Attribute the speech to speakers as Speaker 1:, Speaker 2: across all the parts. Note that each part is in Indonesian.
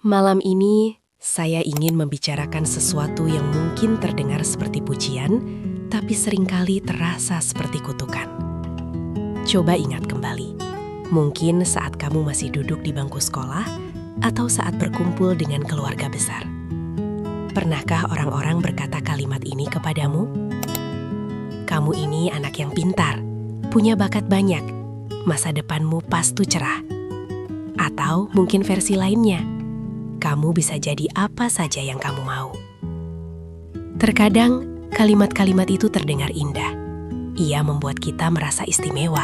Speaker 1: Malam ini, saya ingin membicarakan sesuatu yang mungkin terdengar seperti pujian, tapi seringkali terasa seperti kutukan. Coba ingat kembali, mungkin saat kamu masih duduk di bangku sekolah, atau saat berkumpul dengan keluarga besar. Pernahkah orang-orang berkata kalimat ini kepadamu? Kamu ini anak yang pintar, punya bakat banyak, masa depanmu pasti cerah. Atau mungkin versi lainnya, kamu bisa jadi apa saja yang kamu mau. Terkadang, kalimat-kalimat itu terdengar indah. Ia membuat kita merasa istimewa,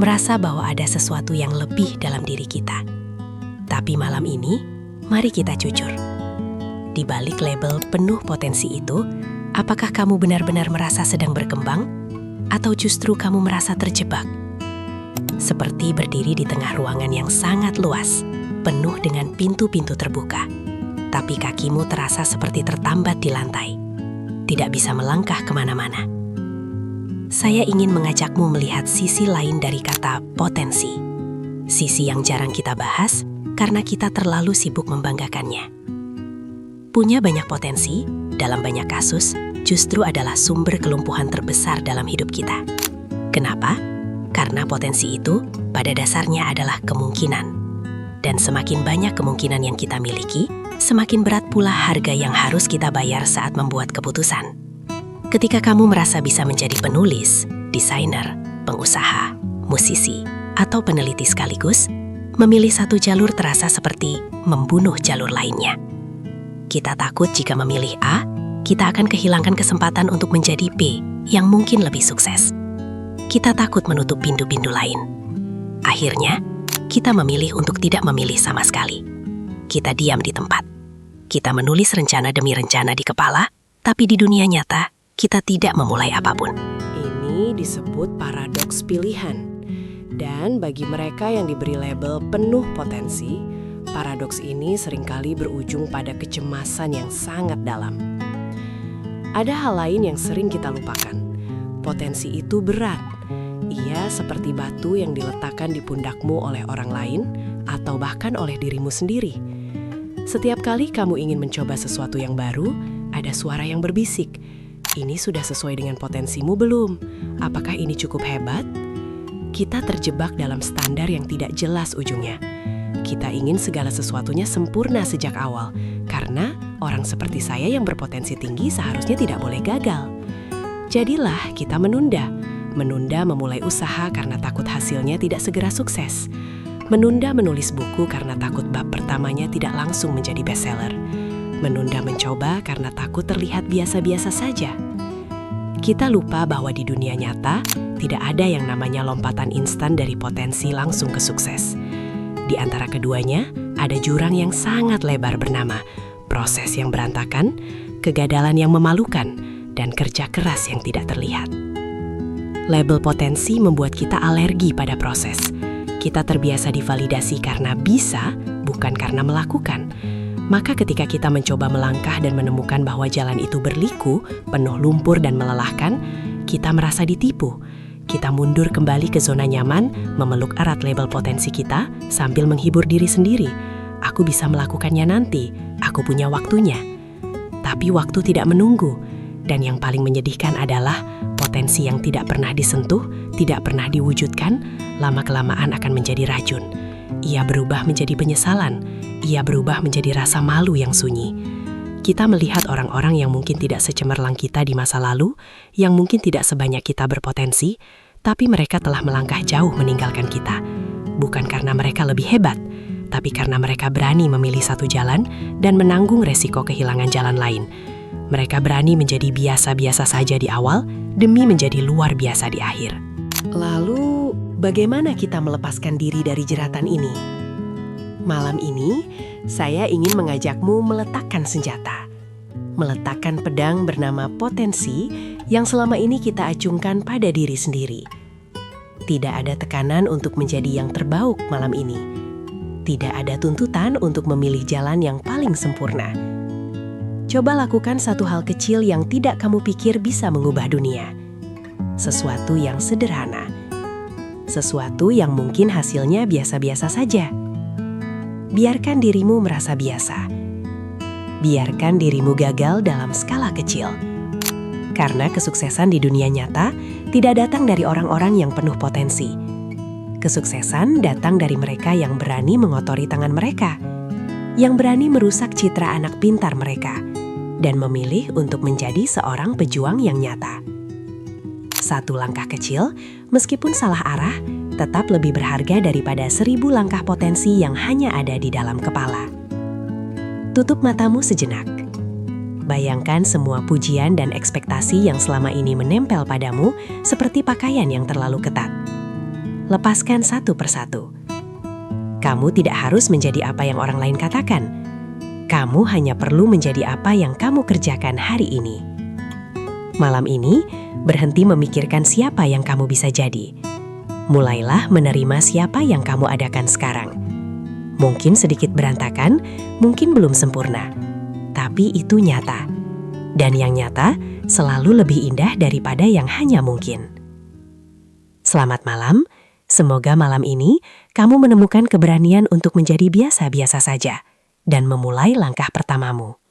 Speaker 1: merasa bahwa ada sesuatu yang lebih dalam diri kita. Tapi malam ini, mari kita jujur. Di balik label penuh potensi itu, apakah kamu benar-benar merasa sedang berkembang? Atau justru kamu merasa terjebak? Seperti berdiri di tengah ruangan yang sangat luas, penuh dengan pintu-pintu terbuka. Tapi kakimu terasa seperti tertambat di lantai. Tidak bisa melangkah kemana-mana. Saya ingin mengajakmu melihat sisi lain dari kata potensi. Sisi yang jarang kita bahas karena kita terlalu sibuk membanggakannya. Punya banyak potensi, dalam banyak kasus, justru adalah sumber kelumpuhan terbesar dalam hidup kita. Kenapa? Karena potensi itu pada dasarnya adalah kemungkinan. Dan semakin banyak kemungkinan yang kita miliki, semakin berat pula harga yang harus kita bayar saat membuat keputusan. Ketika kamu merasa bisa menjadi penulis, desainer, pengusaha, musisi, atau peneliti sekaligus, memilih satu jalur terasa seperti membunuh jalur lainnya. Kita takut jika memilih A, kita akan kehilangan kesempatan untuk menjadi B yang mungkin lebih sukses. Kita takut menutup pintu-pintu lain. Akhirnya, kita memilih untuk tidak memilih sama sekali. Kita diam di tempat. Kita menulis rencana demi rencana di kepala, tapi di dunia nyata, kita tidak memulai apapun.
Speaker 2: Ini disebut paradoks pilihan. Dan bagi mereka yang diberi label penuh potensi, paradoks ini seringkali berujung pada kecemasan yang sangat dalam. Ada hal lain yang sering kita lupakan. Potensi itu berat. Ia seperti batu yang diletakkan di pundakmu oleh orang lain atau bahkan oleh dirimu sendiri. Setiap kali kamu ingin mencoba sesuatu yang baru, ada suara yang berbisik. Ini sudah sesuai dengan potensimu belum? Apakah ini cukup hebat? Kita terjebak dalam standar yang tidak jelas ujungnya. Kita ingin segala sesuatunya sempurna sejak awal, karena orang seperti saya yang berpotensi tinggi seharusnya tidak boleh gagal. Jadilah kita menunda memulai usaha karena takut hasilnya tidak segera sukses. Menunda menulis buku karena takut bab pertamanya tidak langsung menjadi bestseller. Menunda mencoba karena takut terlihat biasa-biasa saja. Kita lupa bahwa di dunia nyata tidak ada yang namanya lompatan instan dari potensi langsung ke sukses. Di antara keduanya, ada jurang yang sangat lebar bernama proses yang berantakan, kegagalan yang memalukan, dan kerja keras yang tidak terlihat. Label potensi membuat kita alergi pada proses. Kita terbiasa divalidasi karena bisa, bukan karena melakukan. Maka ketika kita mencoba melangkah dan menemukan bahwa jalan itu berliku, penuh lumpur dan melelahkan, kita merasa ditipu. Kita mundur kembali ke zona nyaman, memeluk erat label potensi kita sambil menghibur diri sendiri. Aku bisa melakukannya nanti, aku punya waktunya. Tapi waktu tidak menunggu. Dan yang paling menyedihkan adalah potensi yang tidak pernah disentuh, tidak pernah diwujudkan, lama-kelamaan akan menjadi racun. Ia berubah menjadi penyesalan, ia berubah menjadi rasa malu yang sunyi. Kita melihat orang-orang yang mungkin tidak secemerlang kita di masa lalu, yang mungkin tidak sebanyak kita berpotensi, tapi mereka telah melangkah jauh meninggalkan kita. Bukan karena mereka lebih hebat, tapi karena mereka berani memilih satu jalan dan menanggung resiko kehilangan jalan lain. Mereka berani menjadi biasa-biasa saja di awal demi menjadi luar biasa di akhir.
Speaker 1: Lalu, bagaimana kita melepaskan diri dari jeratan ini? Malam ini, saya ingin mengajakmu meletakkan senjata. Meletakkan pedang bernama potensi yang selama ini kita acungkan pada diri sendiri. Tidak ada tekanan untuk menjadi yang terbaik malam ini. Tidak ada tuntutan untuk memilih jalan yang paling sempurna. Coba lakukan satu hal kecil yang tidak kamu pikir bisa mengubah dunia. Sesuatu yang sederhana. Sesuatu yang mungkin hasilnya biasa-biasa saja. biarkan dirimu merasa biasa. Biarkan dirimu gagal dalam skala kecil. Karena kesuksesan di dunia nyata tidak datang dari orang-orang yang penuh potensi. Kesuksesan datang dari mereka yang berani mengotori tangan mereka, yang berani merusak citra anak pintar mereka, dan memilih untuk menjadi seorang pejuang yang nyata. Satu langkah kecil, meskipun salah arah, tetap lebih berharga daripada 1000 langkah potensi yang hanya ada di dalam kepala. Tutup matamu sejenak. Bayangkan semua pujian dan ekspektasi yang selama ini menempel padamu seperti pakaian yang terlalu ketat. Lepaskan satu persatu. Kamu tidak harus menjadi apa yang orang lain katakan. Kamu hanya perlu menjadi apa yang kamu kerjakan hari ini. Malam ini, berhenti memikirkan siapa yang kamu bisa jadi. Mulailah menerima siapa yang kamu adakan sekarang. Mungkin sedikit berantakan, mungkin belum sempurna, tapi itu nyata. Dan yang nyata selalu lebih indah daripada yang hanya mungkin. Selamat malam. Semoga malam ini kamu menemukan keberanian untuk menjadi biasa-biasa saja dan memulai langkah pertamamu.